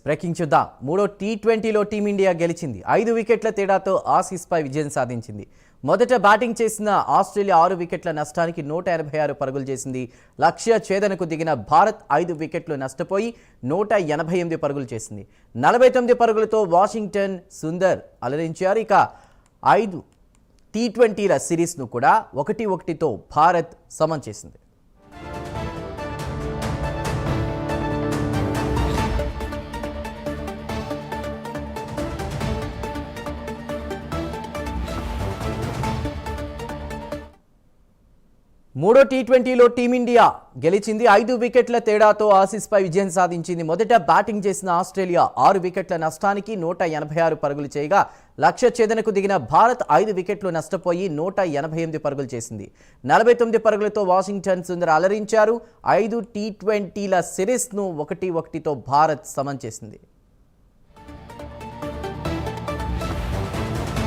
Breaking చూద్దాం. మూడో టీ20లో team India గెలిచింది. 5 వికెట్ల తేడాతో ఆసీస్పై విజయం సాధించింది. మొదట బ్యాటింగ్ చేసిన ఆస్ట్రేలియా 6 వికెట్ల నష్టానికి 186 పరుగులు చేసింది. లక్ష్య ఛేదనకు దిగిన భారత్ 5 వికెట్లు నష్టపోయి 188 పరుగులు చేసింది. 49 పరుగులతో వాషింగ్టన్ సుందర్ అలరించారు. ఇక 5 టీ20ల సిరీస్ను కూడా 1-1తో భారత్ సమం చేసింది. మూడో టీ20లో టీమిండియా గెలిచింది. 5 వికెట్ల తేడాతో ఆసీస్పై విజయం సాధించింది. మొదట బ్యాటింగ్ చేసిన ఆస్ట్రేలియా 6 వికెట్ల నష్టానికి 186 పరుగులు చేయగా లక్ష్య ఛేదనకు దిగిన భారత్ 5 వికెట్లు నష్టపోయి 188 పరుగులు చేసింది. 49 పరుగులతో వాషింగ్టన్ సుందర్ అలరించారు. 5 టీ20ల సిరీస్ను 1-1తో భారత్ సమం చేసింది.